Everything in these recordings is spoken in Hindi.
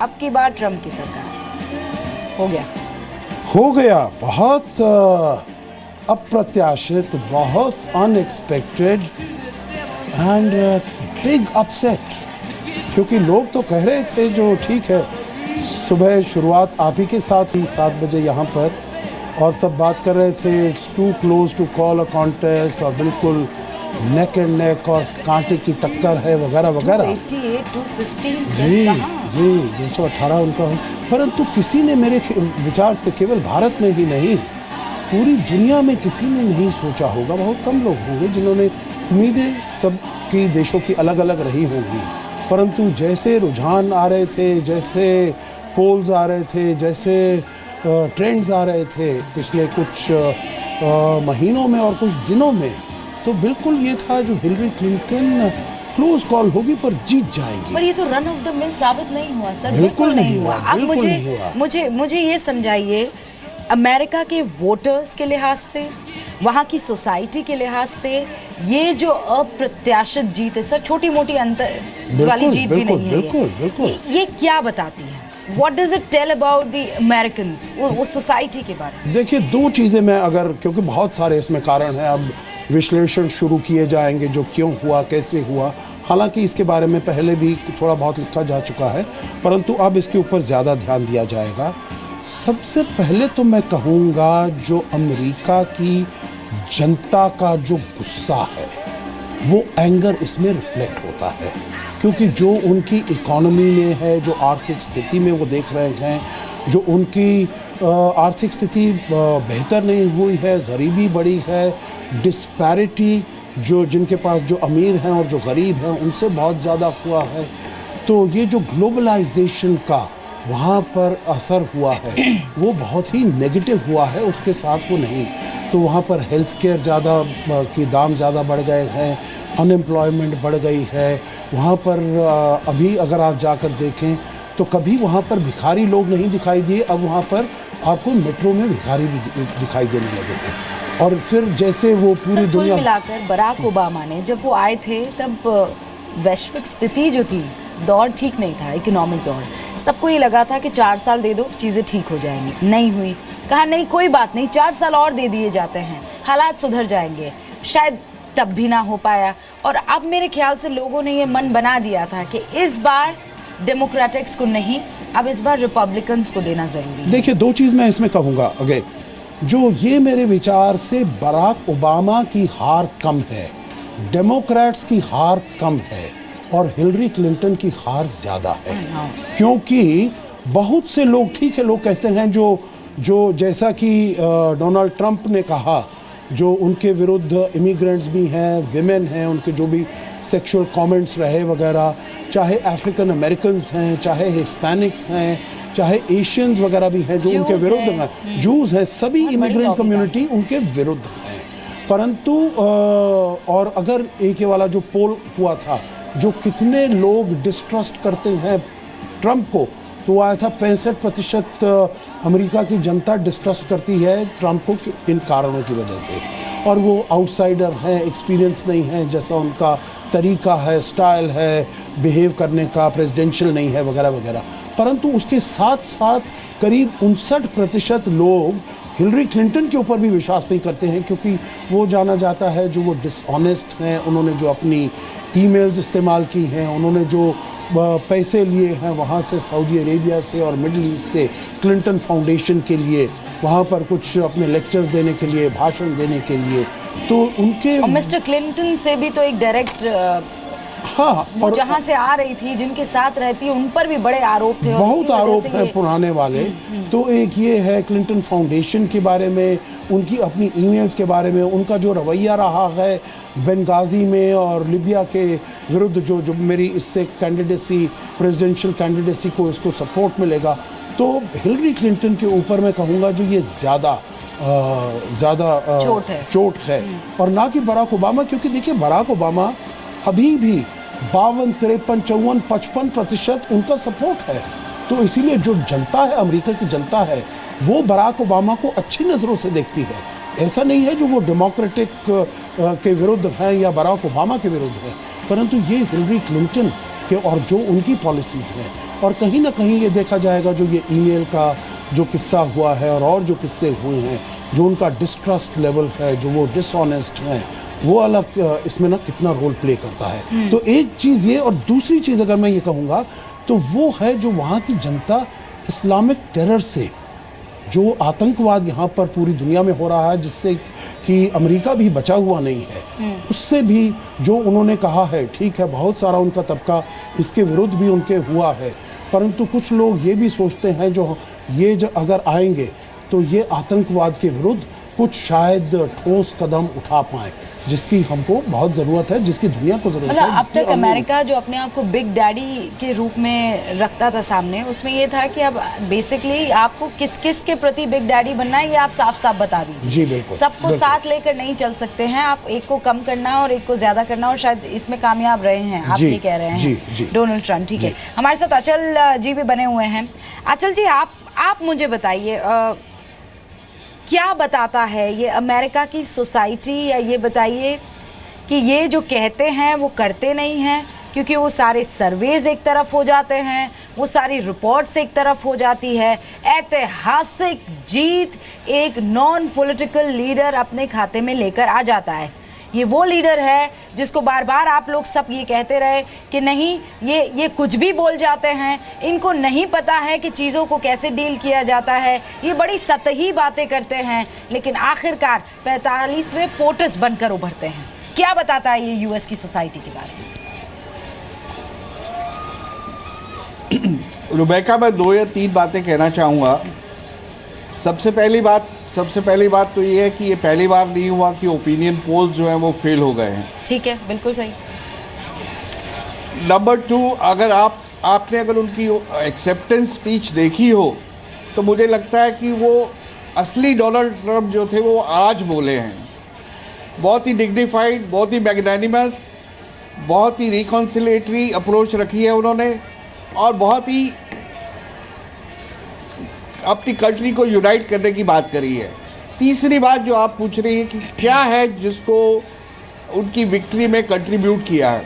अब की बार ट्रम्प की सरकार। हो गया बहुत अप्रत्याशित, बहुत अनएक्सपेक्टेड एंड बिग अपसेट। क्योंकि लोग तो कह रहे थे जो ठीक है, सुबह शुरुआत आप ही के साथ हुई 7 बजे यहाँ पर, और तब बात कर रहे थे it's too close to call a contest, और बिल्कुल नेक एंड नेक और कांटे की टक्कर है वगैरह वगैरह। 288, 215 जी जी 218 उनका हो। परंतु किसी ने मेरे विचार से, केवल भारत में ही नहीं पूरी दुनिया में किसी ने नहीं सोचा होगा, बहुत कम लोग होंगे जिन्होंने, उम्मीदें सबकी देशों की अलग अलग रही होंगी, परंतु जैसे रुझान आ रहे थे, जैसे पोल्स आ रहे थे, जैसे ट्रेंड्स आ रहे थे पिछले कुछ महीनों में और कुछ दिनों में, तो बिल्कुल ये था जो हिलरी क्लिंटन क्लोज कॉल होगी पर जीत जाएंगी। पर ये तो रन ऑफ द मिल साबित नहीं हुआ सर, बिल्कुल नहीं हुआ। अब मुझे ये समझाइए, अमेरिका के वोटर्स के लिहाज से, वहाँ की सोसाइटी के लिहाज से, ये जो अप्रत्याशित जीत है सर, छोटी मोटी अंतर वाली जीत भी नहीं है, बिल्कुल ये क्या बताती है? What does it tell about the Americans, वो सोसाइटी के बारे में? देखिए, दो चीज़ें मैं अगर, क्योंकि बहुत सारे इसमें कारण हैं, अब विश्लेषण शुरू किए जाएंगे जो क्यों हुआ, कैसे हुआ। हालांकि इसके बारे में पहले भी थोड़ा बहुत लिखा जा चुका है, परंतु अब इसके ऊपर ज़्यादा ध्यान दिया जाएगा। सबसे पहले तो मैं कहूँगा जो अमेरिका की जनता का जो गुस्सा है, वो एंगर इसमें रिफ्लेक्ट होता है, क्योंकि जो उनकी इकोनॉमी में है, जो आर्थिक स्थिति में वो देख रहे हैं, जो उनकी आर्थिक स्थिति बेहतर नहीं हुई है, गरीबी बढ़ी है, डिस्पैरिटी जो जिनके पास जो अमीर हैं और जो गरीब हैं उनसे बहुत ज़्यादा हुआ है। तो ये जो ग्लोबलाइजेशन का वहाँ पर असर हुआ है वो बहुत ही नेगेटिव हुआ है, उसके साथ वो नहीं। तो वहाँ पर हेल्थ केयर ज़्यादा की दाम ज़्यादा बढ़ गए हैं, अनएम्प्लॉयमेंट बढ़ गई है वहाँ पर। अभी अगर आप जाकर देखें तो कभी वहाँ पर भिखारी लोग नहीं दिखाई दिए, अब वहाँ पर आपको मेट्रो में भिखारी भी दिखाई देने लगे हैं। और फिर जैसे वो पूरी दुनिया मिलाकर बराक ओबामा ने जब वो आए थे तब वैश्विक स्थिति जो थी, दौर ठीक नहीं था, इकोनॉमिक दौर। सबको ये लगा था कि 4 साल दे दो चीज़ें ठीक हो जाएंगी, नहीं हुई। कहा नहीं कोई बात नहीं, 4 साल और दे दिए जाते हैं, हालात सुधर जाएंगे। शायद तब भी ना हो पाया, और अब मेरे ख्याल से लोगों ने ये मन बना दिया था कि इस बार डेमोक्रेटिक्स को नहीं, अब इस बार रिपब्लिकन्स को देना जरूरी है। देखिए, दो चीज़ मैं इसमें कहूँगा। अगे जो ये मेरे विचार से बराक ओबामा की हार कम है, डेमोक्रेट्स की हार कम है, और हिलरी क्लिंटन की हार ज़्यादा है। क्योंकि बहुत से लोग, ठीक है, लोग कहते हैं जो जैसा कि डोनाल्ड ट्रंप ने कहा, जो उनके विरुद्ध इमिग्रेंट्स भी हैं, विमेन हैं, उनके जो भी सेक्सुअल कमेंट्स रहे वगैरह, चाहे अफ्रीकन अमेरिकन्स हैं, चाहे हिस्पैनिक्स हैं, चाहे एशियंस वगैरह भी हैं जो उनके विरुद्ध हैं, जूस हैं, सभी इमिग्रेंट कम्युनिटी उनके विरुद्ध हैं। परंतु और अगर एक ये वाला जो पोल हुआ था, जो कितने लोग डिस्ट्रस्ट करते हैं ट्रंप को, तो आया था 65% अमेरिका की जनता डिस्ट्रस्ट करती है ट्रंप को इन कारणों की वजह से, और वो आउटसाइडर हैं, एक्सपीरियंस नहीं है, जैसा उनका तरीका है, स्टाइल है बिहेव करने का, प्रेसिडेंशियल नहीं है वगैरह वगैरह। परंतु उसके साथ साथ करीब 59% लोग हिलरी क्लिंटन के ऊपर भी विश्वास नहीं करते हैं, क्योंकि वो जाना जाता है जो वो डिसऑनेस्ट हैं, उन्होंने जो अपनी ईमेल्स इस्तेमाल की हैं, उन्होंने जो पैसे लिए हैं वहाँ से, सऊदी अरेबिया से और मिडिल ईस्ट से, क्लिंटन फाउंडेशन के लिए, वहाँ पर कुछ अपने लेक्चर्स देने के लिए, भाषण देने के लिए, तो उनके और मिस्टर क्लिंटन से भी तो एक डायरेक्ट, हाँ, वो जहाँ से आ रही थी, जिनके साथ रहती है, उन पर भी बड़े आरोप थे, बहुत आरोप हैं पुराने वाले। तो एक ये है क्लिंटन फाउंडेशन के बारे में, उनकी अपनी ईमेल्स के बारे में, उनका जो रवैया रहा है बेंगाजी में और लिबिया के विरुद्ध, जो मेरी इससे कैंडिडेसी, प्रेसिडेंशियल कैंडिडेसी को इसको सपोर्ट मिलेगा। तो हिलरी क्लिंटन के ऊपर मैं कहूँगा जो ये ज़्यादा चोट है, और ना कि बराक ओबामा। क्योंकि देखिए, बराक ओबामा अभी भी 52, 53, 54, 55% उनका सपोर्ट है। तो इसीलिए जो जनता है, अमेरिका की जनता है, वो बराक ओबामा को अच्छी नज़रों से देखती है। ऐसा नहीं है जो वो डेमोक्रेटिक के विरुद्ध हैं या बराक ओबामा के विरुद्ध हैं, परंतु ये हिलरी क्लिंटन के और जो उनकी पॉलिसीज़ हैं और कहीं ना कहीं ये देखा जाएगा जो ये ईमेल का जो किस्सा हुआ है और जो किस्से हुए हैं, जो उनका डिस्ट्रस्ट लेवल है, जो वो डिसऑनेस्ट हैं, वो अलग इसमें ना कितना रोल प्ले करता है। तो एक चीज़ ये, और दूसरी चीज़ अगर मैं ये कहूँगा तो वो है जो वहाँ की जनता इस्लामिक टेरर से, जो आतंकवाद यहाँ पर पूरी दुनिया में हो रहा है जिससे कि अमेरिका भी बचा हुआ नहीं है, उससे भी जो उन्होंने कहा है, ठीक है बहुत सारा उनका तबका इसके विरुद्ध भी उनके हुआ है, परंतु कुछ लोग ये भी सोचते हैं जो अगर आएंगे तो ये आतंकवाद के विरुद्ध कुछ शायद ठोस कदम उठा पाएं, जिसकी हमको बहुत ज़रूरत है, जिसकी दुनिया को ज़रूरत है। मतलब अब तक अमेरिका जो अपने आप को बिग डैडी के रूप में रखता था सामने, उसमें ये था कि अब बेसिकली आपको किस किस के प्रति बिग डैडी बनना है ये आप साफ साफ बता दीजिए। जी बिल्कुल। सबको साथ लेकर नहीं चल सकते हैं आप, एक को कम करना और एक को ज्यादा करना, और शायद इसमें कामयाब रहे हैं आप ये कह रहे हैं डोनाल्ड ट्रंप। ठीक है, हमारे साथ अचल जी भी बने हुए हैं। अचल जी, आप मुझे बताइए क्या बताता है ये अमेरिका की सोसाइटी, या ये बताइए कि ये जो कहते हैं वो करते नहीं हैं, क्योंकि वो सारे सर्वेज एक तरफ हो जाते हैं, वो सारी रिपोर्ट्स एक तरफ हो जाती है, ऐतिहासिक जीत एक नॉन पॉलिटिकल लीडर अपने खाते में लेकर आ जाता है। ये वो लीडर है जिसको बार बार आप लोग सब ये कहते रहे कि नहीं ये कुछ भी बोल जाते हैं, इनको नहीं पता है कि चीज़ों को कैसे डील किया जाता है, ये बड़ी सतही बातें करते हैं, लेकिन आखिरकार 45वें पोटस बनकर उभरते हैं। क्या बताता है ये यूएस की सोसाइटी के बारे में? रुबैका, मैं 2 या 3 बातें कहना चाहूँगा। सबसे पहली बात तो ये है कि ये पहली बार नहीं हुआ कि ओपिनियन पोल्स जो हैं वो फेल हो गए हैं। ठीक है, बिल्कुल सही। नंबर 2, अगर आपने उनकी एक्सेप्टेंस स्पीच देखी हो तो मुझे लगता है कि वो असली डोनाल्ड ट्रंप जो थे वो आज बोले हैं। बहुत ही डिग्निफाइड, बहुत ही मैग्नानिमस, बहुत ही रिकॉन्सिलेटरी अप्रोच रखी है उन्होंने, और बहुत ही अपनी कंट्री को यूनाइट करने की बात करी है। तीसरी बात जो आप पूछ रही हैं कि क्या है जिसको उनकी विक्ट्री में कंट्रीब्यूट किया है,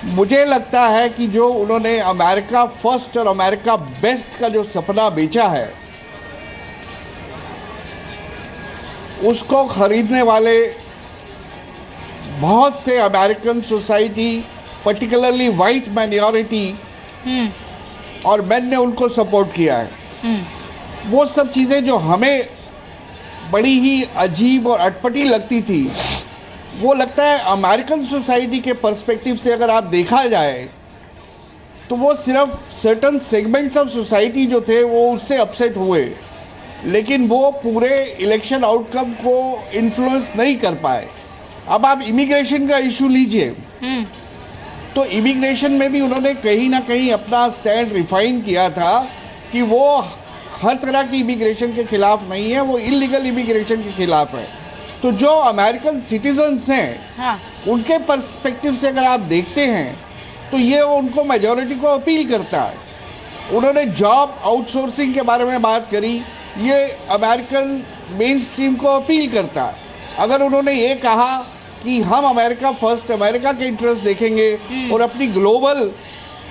मुझे लगता है कि जो उन्होंने अमेरिका फर्स्ट और अमेरिका बेस्ट का जो सपना बेचा है, उसको खरीदने वाले बहुत से American society, particularly white minority और मैन ने उनको सपोर्ट किया है। वो सब चीज़ें जो हमें बड़ी ही अजीब और अटपटी लगती थी, वो लगता है अमेरिकन सोसाइटी के पर्सपेक्टिव से अगर आप देखा जाए तो वो सिर्फ सर्टन सेगमेंट्स ऑफ सोसाइटी जो थे वो उससे अपसेट हुए, लेकिन वो पूरे इलेक्शन आउटकम को इन्फ्लुएंस नहीं कर पाए। अब आप इमिग्रेशन का इशू लीजिए, तो इमिग्रेशन में भी उन्होंने कहीं ना कहीं अपना स्टैंड रिफाइन किया था कि वो हर तरह की इमिग्रेशन के खिलाफ नहीं है, वो इलीगल इमिग्रेशन के खिलाफ है। तो जो अमेरिकन सिटीजन्स हैं, हाँ, उनके पर्सपेक्टिव से अगर आप देखते हैं तो ये उनको मेजॉरिटी को अपील करता है। उन्होंने जॉब आउटसोर्सिंग के बारे में बात करी, ये अमेरिकन मेन स्ट्रीम को अपील करता है। अगर उन्होंने ये कहा कि हम अमेरिका फर्स्ट, अमेरिका के इंटरेस्ट देखेंगे और अपनी ग्लोबल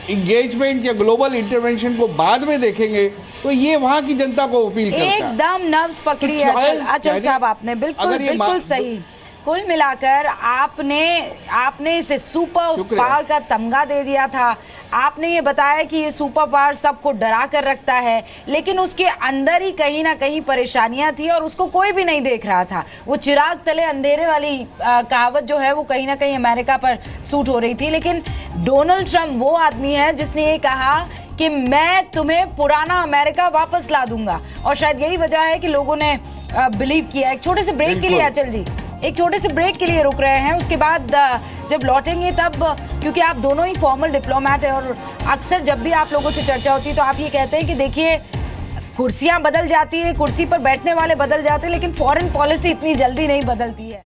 इंगेजमेंट या ग्लोबल इंटरवेंशन को बाद में देखेंगे, तो ये वहाँ की जनता को अपील करता है। एकदम नब्ज पकड़ी है अचल साहब आपने, बिल्कुल सही। कुल मिलाकर आपने इसे सुपर पावर का तमगा दे दिया था। आपने ये बताया कि ये सुपर पावर सबको डरा कर रखता है, लेकिन उसके अंदर ही कहीं ना कहीं परेशानियां थी और उसको कोई भी नहीं देख रहा था। वो चिराग तले अंधेरे वाली कहावत जो है वो कहीं ना कहीं अमेरिका पर सूट हो रही थी। लेकिन डोनाल्ड ट्रंप वो आदमी है जिसने ये कहा कि मैं तुम्हें पुराना अमेरिका वापस ला दूंगा, और शायद यही वजह है कि लोगों ने बिलीव किया। एक छोटे से ब्रेक के लिए अचल जी, एक छोटे से ब्रेक के लिए रुक रहे हैं, उसके बाद जब लौटेंगे तब, क्योंकि आप दोनों ही फॉर्मल डिप्लोमेट हैं और अक्सर जब भी आप लोगों से चर्चा होती है तो आप ये कहते हैं कि देखिए कुर्सियां बदल जाती है, कुर्सी पर बैठने वाले बदल जाते हैं, लेकिन फॉरेन पॉलिसी इतनी जल्दी नहीं बदलती है।